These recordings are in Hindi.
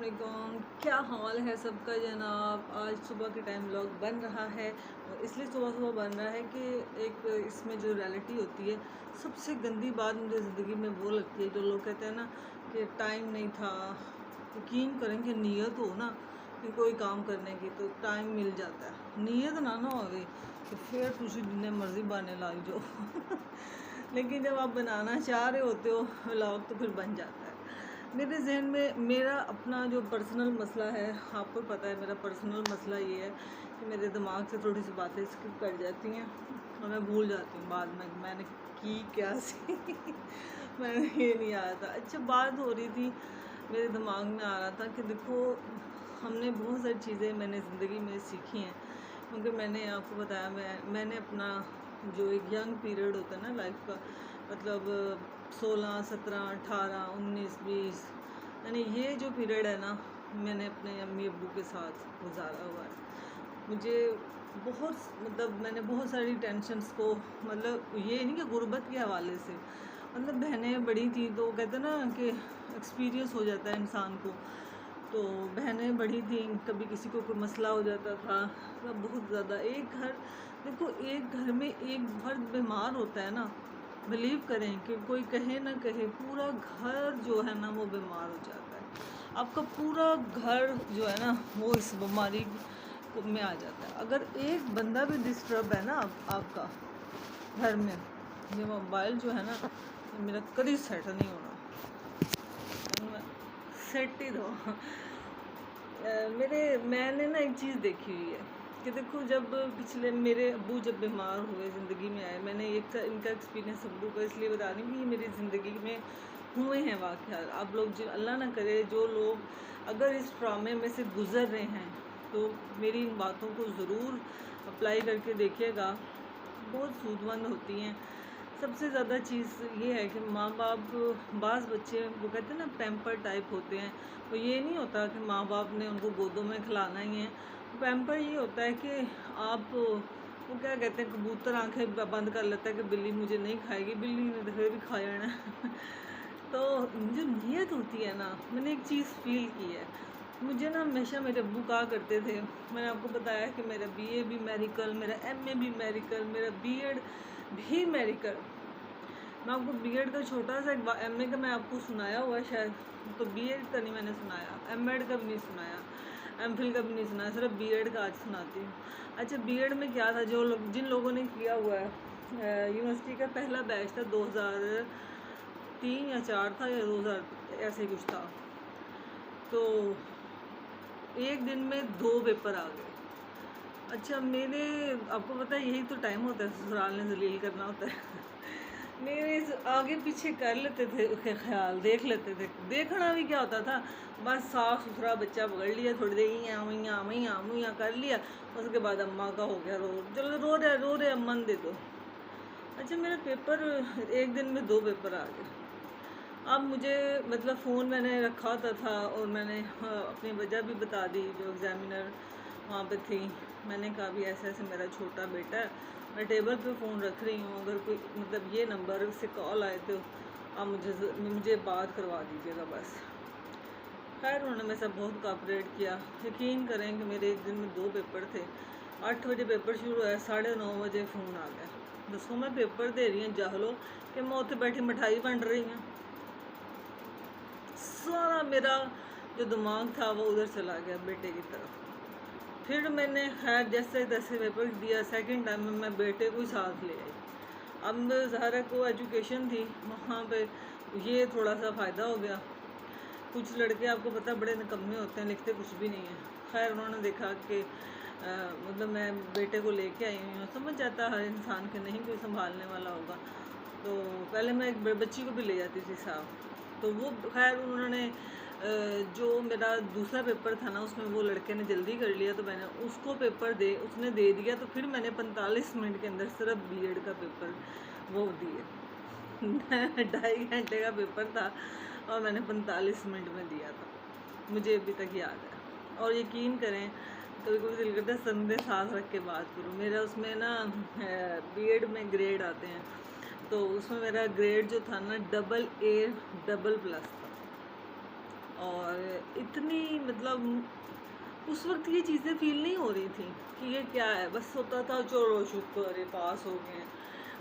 अस्सलामुअलैकुम, क्या हाल है सबका जनाब। आज सुबह के टाइम व्लॉग बन रहा है और इसलिए सुबह सुबह बन रहा है कि एक इसमें जो रियलिटी होती है, सबसे गंदी बात मुझे ज़िंदगी में वो लगती है जो लोग कहते हैं ना कि टाइम नहीं था। यकीन करें कि नीयत हो ना कि कोई काम करने की तो टाइम मिल जाता है, नीयत ना होवे तो फिर तुझे जिन्ने मर्जी बहाने लाग जाओ लेकिन जब आप बनाना चाह रहे होते हो व्लॉग तो फिर बन जाता है। मेरे जहन में मेरा अपना जो पर्सनल मसला है, आपको पता है मेरा पर्सनल मसला ये है कि मेरे दिमाग से थोड़ी सी बातें स्किप कर जाती हैं और मैं भूल जाती हूँ बाद में मैंने की क्या सी मैंने ये नहीं आया था। अच्छा, बात हो रही थी, मेरे दिमाग में आ रहा था कि देखो, हमने बहुत सारी चीज़ें मैंने ज़िंदगी में सीखी हैं, क्योंकि मैंने आपको बताया मैंने अपना जो एक यंग पीरियड होता है ना लाइफ का, मतलब 16, 17, 18, 19, 20, यानी ये जो पीरियड है ना, मैंने अपने अम्मी अब्बू के साथ गुजारा हुआ है। मुझे बहुत मतलब मैंने बहुत सारी टेंशन्स को, मतलब ये नहीं कि गुर्बत के हवाले से, मतलब बहनें बड़ी थी तो कहते ना कि एक्सपीरियंस हो जाता है इंसान को। तो बहनें बड़ी थी, कभी किसी को कोई मसला हो जाता था, मतलब बहुत ज़्यादा। एक घर, देखो एक घर में एक फर्द बीमार होता है ना, बिलीव करें कि कोई कहे ना कहे पूरा घर जो है ना वो बीमार हो जाता है। आपका पूरा घर जो है ना वो इस बीमारी में आ जाता है। अगर एक बंदा भी डिस्टर्ब है ना आपका घर में, ये मोबाइल जो है ना मेरा कभी सेट नहीं होना, सेट ही दो मैंने ना एक चीज़ देखी हुई है कि देखो, जब पिछले मेरे अब्बू जब बीमार हुए, ज़िंदगी में आए, मैंने एक इनका एक्सपीरियंस अब्बू को इसलिए बता रही हूँ कि ये मेरी ज़िंदगी में हुए हैं वाक़यात। आप लोग जो अल्लाह ना करे, जो लोग अगर इस ट्रॉमे में से गुज़र रहे हैं तो मेरी इन बातों को ज़रूर अप्लाई करके देखिएगा, बहुत सूदमंद होती हैं। सबसे ज़्यादा चीज़ ये है कि माँ बाप, बाज़ बच्चे वो कहते हैं ना पैम्पर टाइप होते हैं, तो ये नहीं होता कि माँ बाप ने उनको गोदों में खिलाना ही है। पैम्पर ये होता है कि आप, वो क्या कहते हैं, कबूतर आंखें बंद कर लेता है कि बिल्ली मुझे नहीं खाएगी, बिल्ली ने तो फिर भी खा जाना तो जो नीयत होती है ना, मैंने एक चीज़ फील की है। मुझे ना हमेशा मेरे अब्बू कहा करते थे, मैंने आपको बताया कि मेरा बीए भी मेडिकल, मेरा एमए भी मेडिकल, मेरा बीएड भी मेडिकल। मैं आपको बीएड का छोटा सा एक एमए का मैं आपको सुनाया हुआ है शायद, तो बीएड का नहीं मैंने सुनाया, एमएड का भी नहीं सुनाया, एमफिल का भी नहीं सुनाया, सिर्फ बीएड का आज सुनाती हूँ। अच्छा, बीएड में क्या था, जो लोग जिन लोगों ने किया हुआ है, यूनिवर्सिटी का पहला बैच था 2003 या 4 था या 2000 ऐसे कुछ था, तो एक दिन में 2 पेपर आ गए। अच्छा, मेरे आपको पता है यही तो टाइम होता है ससुराल ने जलील करना होता है मेरे आगे पीछे कर लेते थे ख्याल, देख लेते थे। देखना भी क्या होता था, बस साफ़ सुथरा बच्चा पकड़ लिया, थोड़ी देर यहाँ कर लिया, उसके बाद अम्मा का हो गया रो, चलो रो रहे अम्मा दे दो। अच्छा, मेरा पेपर एक दिन में 2 पेपर आ गए। अब मुझे मतलब फ़ोन मैंने रखा होता था और मैंने अपनी वजह भी बता दी, जो एग्ज़ामिनर वहाँ पे थी। मैंने कहा भी ऐसे ऐसे मेरा छोटा बेटा है, मैं टेबल पे फ़ोन रख रही हूँ, अगर कोई मतलब ये नंबर से कॉल आए तो आप मुझे बात करवा दीजिएगा बस। खैर उन्होंने मेरे साथ बहुत कोऑपरेट किया। यकीन करें कि मेरे एक दिन में 2 पेपर थे। 8 बजे पेपर शुरू हुआ, 9:30 बजे फ़ोन आ गया, दसो मैं पेपर दे रही हूँ जाहलो कि मैं उत्थे बैठी मिठाई बन रही हूँ। सारा मेरा जो दिमाग था वो उधर चला गया बेटे की तरफ। फिर मैंने खैर जैसे तैसे पेपर दिया, सेकंड टाइम में मैं बेटे को ही साथ ले आई। अब ज़ाहिर को एजुकेशन थी वहाँ पे, ये थोड़ा सा फ़ायदा हो गया। कुछ लड़के आपको पता बड़े निकम्मे होते हैं, लिखते कुछ भी नहीं है। खैर उन्होंने देखा कि मतलब मैं बेटे को लेके आई हूँ, समझ जाता हर इंसान के नहीं कोई संभालने वाला होगा, तो पहले मैं एक बच्ची को भी ले जाती थी साहब। तो वो खैर उन्होंने जो मेरा दूसरा पेपर था ना उसमें वो लड़के ने जल्दी कर लिया, तो मैंने उसको पेपर उसने दे दिया, तो फिर मैंने 45 मिनट के अंदर सिर्फ बीएड का पेपर वो दिए 2.5 घंटे का पेपर था और मैंने 45 मिनट में दिया था, मुझे अभी तक याद है। और यकीन करें कभी कभी दिल करता है संदे सांस रख के बात करूँ। मेरा उसमें ना बीएड में ग्रेड आते हैं, तो उसमें मेरा ग्रेड जो था ना AA++ था। और इतनी मतलब उस वक्त ये चीज़ें फील नहीं हो रही थी कि ये क्या है, बस होता था चलो शुक्र है पास हो गए हैं।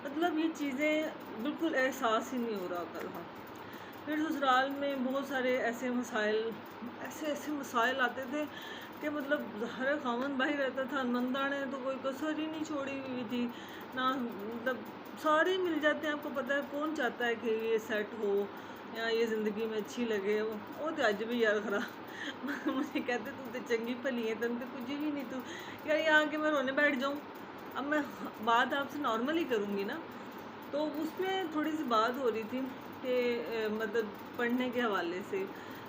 मतलब ये चीज़ें बिल्कुल एहसास ही नहीं हो रहा था। फिर ससुराल में बहुत सारे ऐसे ऐसे मसाइल आते थे कि मतलब हर खामन भाई रहता था, नंदा ने तो कोई कसर ही नहीं छोड़ी हुई थी ना। मतलब सारे मिल जाते हैं, आपको पता है कौन चाहता है कि ये सेट हो या ये ज़िंदगी में अच्छी लगे। वो तो अज भी यार खरा मुझे कहते तू तो चंगी भली है, तुम तो कुछ भी नहीं, तू यार यहाँ के मैं रोने बैठ जाऊँ। अब मैं बात आपसे नॉर्मली करूँगी ना, तो उसमें थोड़ी सी बात हो रही थी कि मतलब पढ़ने के हवाले से।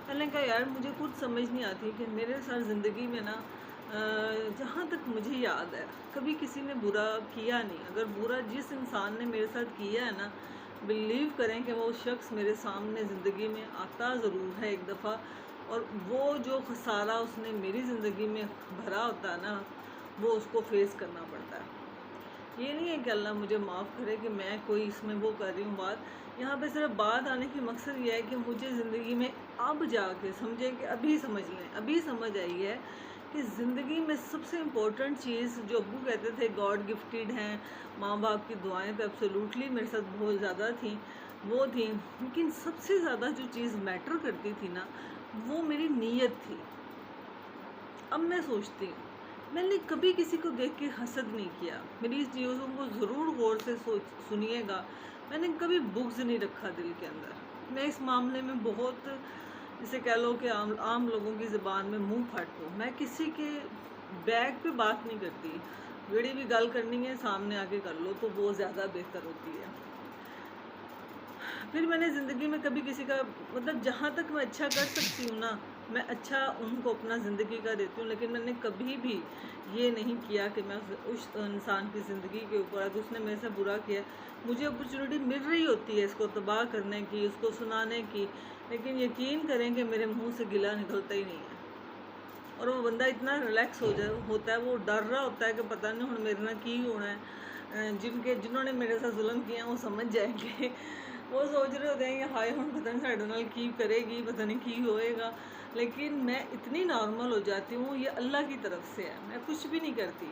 मैंने कहा यार मुझे खुद समझ नहीं आती कि मेरे साथ ज़िंदगी में ना जहाँ तक मुझे याद है कभी किसी ने बुरा किया नहीं। अगर बुरा जिस इंसान ने मेरे साथ किया है ना, बिलीव करें कि वो शख्स मेरे सामने ज़िंदगी में आता ज़रूर है एक दफ़ा, और वो जो खसारा उसने मेरी ज़िंदगी में भरा होता है ना, वो उसको फेस करना पड़ता है। ये नहीं है कि अल्लाह मुझे माफ़ करे कि मैं कोई इसमें वो कर रही हूँ बात। यहाँ पे सिर्फ बात आने की मकसद ये है कि मुझे ज़िंदगी में अब जाके समझे कि अभी समझ लें, अभी समझ आई है कि ज़िंदगी में सबसे इम्पोर्टेंट चीज़ जो अब्बू कहते थे गॉड गिफ्टेड हैं, माँ बाप की दुआएं तो एब्सोल्युटली मेरे साथ बहुत ज़्यादा थी, वो थी। लेकिन सबसे ज़्यादा जो चीज़ मैटर करती थी ना, वो मेरी नीयत थी। अब मैं सोचती हूँ, मैंने कभी किसी को देख के हसद नहीं किया। मेरी इस चीज़ों को ज़रूर गौर से सोच सुनिएगा। मैंने कभी बुग़्ज़ नहीं रखा दिल के अंदर। मैं इस मामले में बहुत, जिसे कह लो कि आम लोगों की ज़बान में मुंह फट हूँ। मैं किसी के बैक पे बात नहीं करती। जड़ी भी गल करनी है सामने आके कर लो तो वो ज़्यादा बेहतर होती है। फिर मैंने ज़िंदगी में कभी किसी का मतलब जहाँ तक मैं अच्छा कर सकती हूँ ना, मैं अच्छा उनको अपना ज़िंदगी का देती हूँ। लेकिन मैंने कभी भी ये नहीं किया कि मैं उस इंसान की ज़िंदगी के ऊपर, अगर उसने मेरे से बुरा किया, मुझे अपॉर्चुनिटी मिल रही होती है इसको तबाह करने की, उसको सुनाने की, लेकिन यकीन करें कि मेरे मुंह से गिला निकलता ही नहीं है। और वो बंदा इतना रिलैक्स होता है, वो डर रहा होता है कि पता नहीं हुण मेरे नाल की होना है। जिन्होंने मेरे साथ जुल्म किया वो समझ जाएंगे। वो सोच रहे होते हैं कि हाय हुण पता नहीं साडे नाल की करेगी, पता नहीं की होएगा। लेकिन मैं इतनी नॉर्मल हो जाती हूँ, ये अल्लाह की तरफ से है। मैं कुछ भी नहीं करती,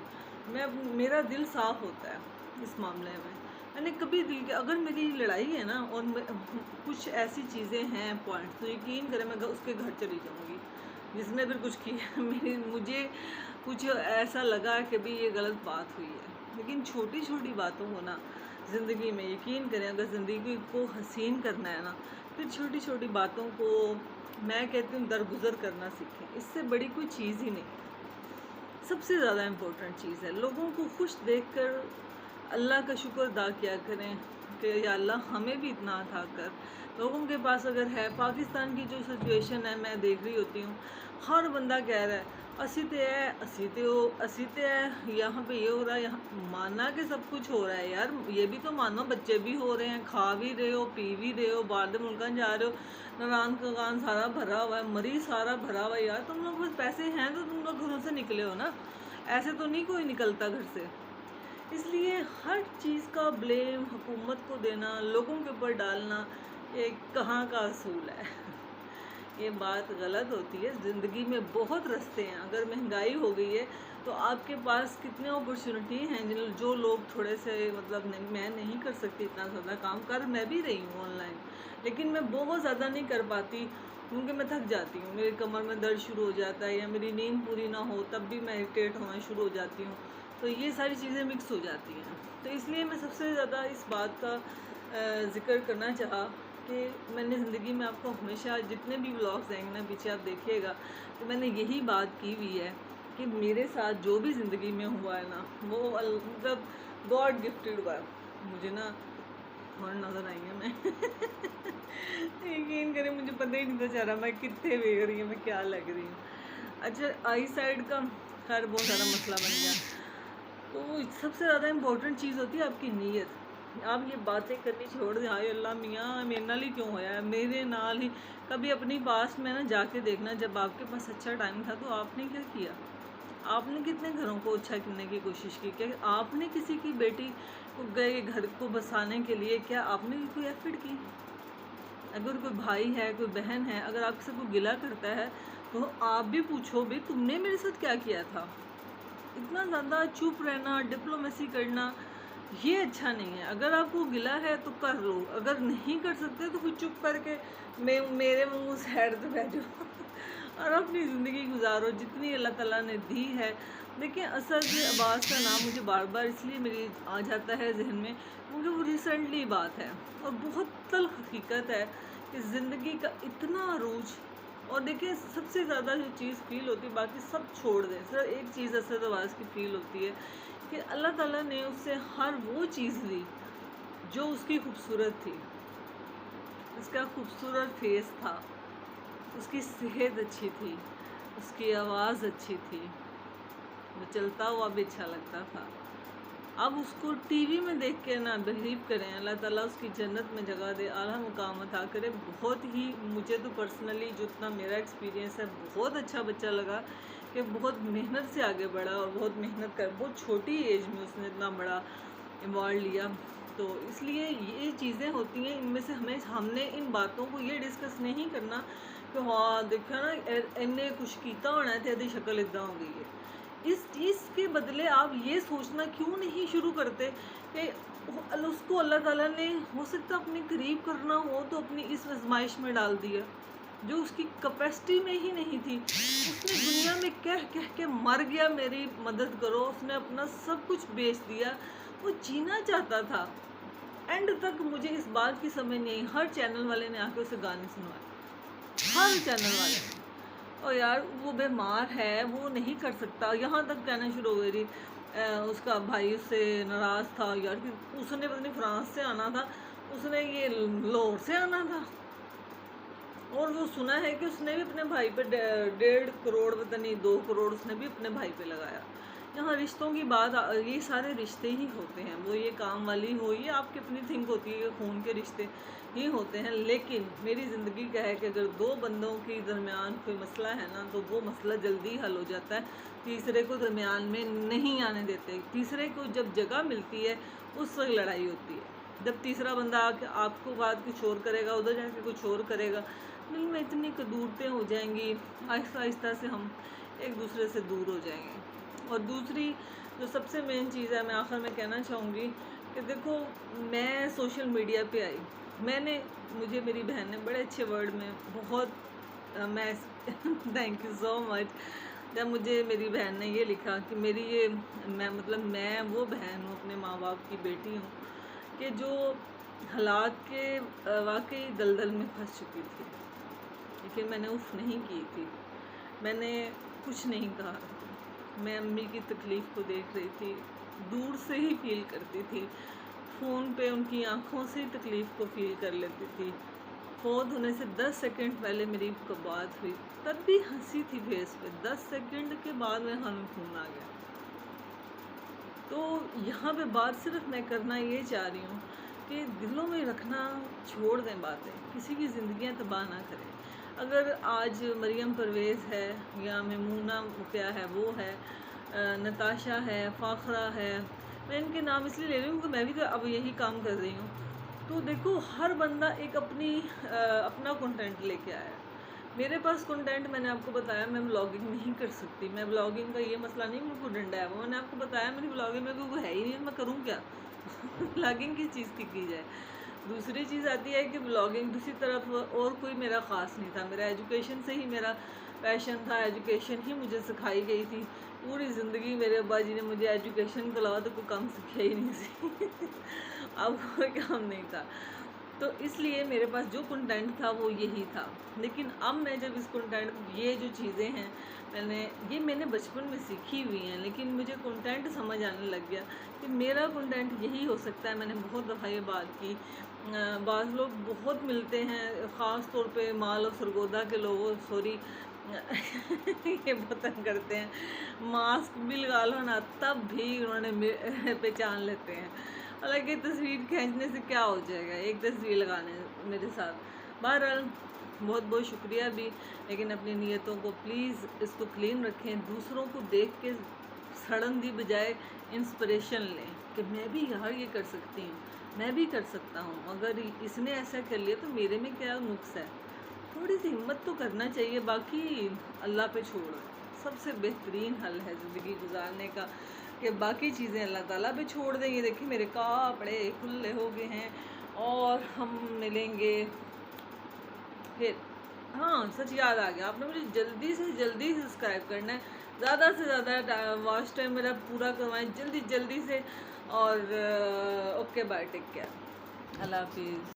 मेरा दिल साफ़ होता है इस मामले में। मैंने कभी दिल के, अगर मेरी लड़ाई है ना और कुछ ऐसी चीज़ें हैं पॉइंट्स, तो यकीन करें मैं उसके घर चली जाऊँगी जिसने फिर कुछ किया। मुझे कुछ ऐसा लगा कि भी ये गलत बात हुई है। लेकिन छोटी छोटी बातों को ना ज़िंदगी में, यकीन करें अगर ज़िंदगी को हसीन करना है ना, फिर छोटी छोटी बातों को मैं कहती हूँ दरगुजर करना सीखें। इससे बड़ी कोई चीज़ ही नहीं। सबसे ज़्यादा इम्पोर्टेंट चीज़ है लोगों को खुश देखकर अल्लाह का शुक्र अदा किया करें कि या अल्लाह हमें भी इतना अता कर। लोगों के पास अगर है, पाकिस्तान की जो सिचुएशन है मैं देख रही होती हूँ, हर बंदा कह रहा है असी तो है, यहाँ पे ये हो रहा है, यहाँ माना कि सब कुछ हो रहा है यार, ये भी तो मानो बच्चे भी हो रहे हैं, खा भी रहे हो, पी भी रहे हो, बाहर मुल्क जा रहे हो, नारान कगान सारा भरा हुआ है, मरीज सारा भरा हुआ है। यार तुम लोग बस पैसे हैं तो तुम लोग घरों से निकले हो ना, ऐसे तो नहीं कोई निकलता घर से। इसलिए हर चीज़ का ब्लेम हुकूमत को देना, लोगों के ऊपर डालना, ये कहाँ का असूल है। ये बात गलत होती है। ज़िंदगी में बहुत रास्ते हैं। अगर महंगाई हो गई है तो आपके पास कितने अपॉर्चुनिटी हैं जो लोग थोड़े से मतलब मैं नहीं कर सकती इतना ज़्यादा काम, कर मैं भी रही हूँ ऑनलाइन, लेकिन मैं बहुत ज़्यादा नहीं कर पाती क्योंकि मैं थक जाती हूँ, मेरी कमर में दर्द शुरू हो जाता है, या मेरी नींद पूरी ना हो तब भी मैं इरिटेट होना शुरू हो जाती हूँ। तो ये सारी चीज़ें मिक्स हो जाती हैं। तो इसलिए मैं सबसे ज़्यादा इस बात का ज़िक्र करना चाहा कि मैंने ज़िंदगी में, आपको हमेशा जितने भी व्लॉग्स आएंगे ना पीछे आप देखिएगा, तो मैंने यही बात की हुई है कि मेरे साथ जो भी ज़िंदगी में हुआ है ना, वो मतलब गॉड गिफ्टेड हुआ है मुझे ना। और नज़र आई है मैं यकीन करें मुझे पता ही नहीं था चल रहा मैं कितने वेग रही हूँ, मैं क्या लग रही हूँ। अच्छा, आई साइड का खैर बहुत सारा मसला बन गया। तो सबसे ज़्यादा इम्पोर्टेंट चीज़ होती है आपकी नीयत। आप ये बातें करनी छोड़ दें, हाय अल्लाह मियाँ मेरे नाल ही क्यों होया है, मेरे नाल ही। कभी अपनी पास में ना जाके देखना, जब आपके पास अच्छा टाइम था तो आपने क्या किया, आपने कितने घरों को अच्छा करने की कोशिश की, क्या आपने किसी की बेटी को गए घर को बसाने के लिए क्या आपने कोई एफर्ट की? अगर कोई भाई है, कोई बहन है, अगर आपसे कोई गिला करता है तो आप भी पूछो भाई तुमने मेरे साथ क्या किया था। इतना ज़्यादा चुप रहना, डिप्लोमेसी करना, ये अच्छा नहीं है। अगर आपको गिला है तो कर लो, अगर नहीं कर सकते तो फिर चुप करके मेरे मुंह साइड पे बैठो और अपनी ज़िंदगी गुजारो जितनी अल्लाह ताला ने दी है। देखिए असद अब्बास का नाम मुझे बार बार इसलिए मेरी आ जाता है जहन में क्योंकि वो रिसेंटली बात है और बहुत तल्ख हकीकत है कि ज़िंदगी का इतना अरूज। और देखिए सबसे ज़्यादा जो चीज़ फील होती है, बाकी सब छोड़ दें, सिर्फ एक चीज़ असद अब्बास की फील होती है कि अल्लाह ताला ने उससे हर वो चीज़ दी जो उसकी खूबसूरत थी। उसका खूबसूरत फेस था, उसकी सेहत अच्छी थी, उसकी आवाज़ अच्छी थी, वो चलता हुआ भी अच्छा लगता था। अब उसको टीवी में देख के ना बिलीव करें, अल्लाह ताला उसकी जन्नत में जगह दे, आला मुकाम अता करे। बहुत ही मुझे तो पर्सनली जितना मेरा एक्सपीरियंस है बहुत अच्छा बच्चा लगा कि बहुत मेहनत से आगे बढ़ा और बहुत मेहनत कर बहुत छोटी एज में उसने इतना बड़ा अवार्ड लिया। तो इसलिए ये चीज़ें होती हैं, इनमें से हमने इन बातों को ये डिस्कस नहीं करना कि हाँ देखा ना इन्हें कुछ कीता होना है तो यदि शक्ल इदा हो गई है। इस चीज़ के बदले आप ये सोचना क्यों नहीं शुरू करते कि उसको अल्लाह ताला ने हो सकता अपने करीब करना हो तो अपनी इस आजमाइश में डाल दिया जो उसकी कैपेसिटी में ही नहीं थी। उसने दुनिया में कह कह के मर गया मेरी मदद करो, उसने अपना सब कुछ बेच दिया, वो जीना चाहता था। एंड तक मुझे इस बात की समझ नहीं आई, हर चैनल वाले ने आके उसे गाने सुनवाए, हर चैनल वाले ने। और यार वो बीमार है, वो नहीं कर सकता, यहाँ तक कहना शुरू हो गई। उसका भाई उससे नाराज़ था यार कि उसने पता नहीं फ्रांस से आना था, उसने ये लाहौर से आना था। और वो सुना है कि उसने भी अपने भाई पे 1.5 करोड़ पता नहीं 2 करोड़ उसने भी अपने भाई पे लगाया। यहाँ रिश्तों की बात ये सारे रिश्ते ही होते हैं, वो ये काम वाली हो, ये आपकी अपनी थिंक होती है, खून के रिश्ते ही होते हैं। लेकिन मेरी ज़िंदगी का है कि अगर दो बंदों के दरमियान कोई मसला है ना तो वो मसला जल्दी हल हो जाता है, तीसरे को दरमियान में नहीं आने देते। तीसरे को जब जगह मिलती है उस वक्त लड़ाई होती है। जब तीसरा बंदा आके आपको बात कुछ और करेगा, उधर जाके कुछ और करेगा, दिल में इतनी कदूरतें हो जाएंगी, आहिस्ता आहिस्ता से हम एक दूसरे से दूर हो जाएंगे। और दूसरी जो सबसे मेन चीज़ है, मैं आखिर में कहना चाहूँगी कि देखो मैं सोशल मीडिया पे आई, मुझे मेरी बहन ने बड़े अच्छे वर्ड में बहुत मैं थैंक यू सो मच। जब मुझे मेरी बहन ने ये लिखा कि मैं वो बहन हूँ, अपने माँ बाप की बेटी हूँ कि जो हालात के वाकई दलदल में फंस चुकी थी, लेकिन मैंने उफ नहीं की थी, मैंने कुछ नहीं कहा। मैं अम्मी की तकलीफ़ को देख रही थी, दूर से ही फील करती थी, फ़ोन पे उनकी आँखों से तकलीफ़ को फील कर लेती थी। फ़ौत होने से 10 सेकंड पहले मेरी बात हुई, तब भी हंसी थी फेस पे, 10 सेकंड के बाद मेरे हाथ में खून आ गया। तो यहाँ पे बात सिर्फ मैं करना ये चाह रही हूँ कि दिलों में रखना छोड़ दें बातें, किसी की ज़िंदगियाँ तबाह ना करें। अगर आज मरियम परवेज़ है या मेमूना क्या है वो है, नताशा है, फ़ाखरा है, मैं इनके नाम इसलिए ले रही हूँ कि मैं भी तो अब यही काम कर रही हूँ। तो देखो हर बंदा एक अपना कंटेंट लेके आया है। मेरे पास कंटेंट, मैंने आपको बताया मैं ब्लॉगिंग नहीं कर सकती, मैं ब्लॉगिंग का ये मसला नहीं मेरे को डंडा है, वो मैंने आपको बताया मेरी ब्लॉगिंग में कोई है ही नहीं, मैं करूँ क्या ब्लॉगिंग किस चीज़ की जाए। दूसरी चीज़ आती है कि ब्लॉगिंग दूसरी तरफ और कोई मेरा ख़ास नहीं था, मेरा एजुकेशन से ही मेरा पैशन था, एजुकेशन ही मुझे सिखाई गई थी। पूरी ज़िंदगी मेरे अब्बा जी ने मुझे एजुकेशन के अलावा तो कोई काम सिखाया ही नहीं सी अब कोई काम नहीं था, तो इसलिए मेरे पास जो कंटेंट था वो यही था। लेकिन अब मैं जब इस कंटेंट, ये जो चीज़ें हैं मैंने बचपन में सीखी हुई हैं, लेकिन मुझे कंटेंट समझ आने लग गया कि मेरा कंटेंट यही हो सकता है। मैंने बहुत दफ़ा ये बात की, बाज़ लोग बहुत मिलते हैं, ख़ास तौर पे माल और सरगोदा के लोग, सॉरी ये बहुत तंग करते हैं, मास्क भी लगा लो ना तब भी उन्होंने पहचान लेते हैं। हालांकि तस्वीर खींचने से क्या हो जाएगा, एक तस्वीर लगाने मेरे साथ। बहरहाल बहुत बहुत शुक्रिया भी, लेकिन अपनी नीयतों को प्लीज़ इसको क्लीन रखें, दूसरों को देख के सड़न दी बजाय इंस्पिरेशन लें कि मैं भी यार ये कर सकती हूँ, मैं भी कर सकता हूँ, अगर इसने ऐसा कर लिया तो मेरे में क्या नुक्स है। थोड़ी सी हिम्मत तो करना चाहिए, बाकी अल्लाह पे छोड़ो। सबसे बेहतरीन हल है ज़िंदगी गुजारने का कि बाकी चीज़ें अल्लाह ताला पे छोड़ दें। ये देखिए मेरे कपड़े खुले हो गए हैं और हम मिलेंगे फिर। हाँ, सच याद आ गया, आपने मुझे जल्दी से जल्दी सब्सक्राइब करना है, ज़्यादा से ज़्यादा वॉच टाइम मेरा पूरा करवाएं जल्दी जल्दी से। और ओके बाय, टेक केयर, अल्लाह हाफिज़।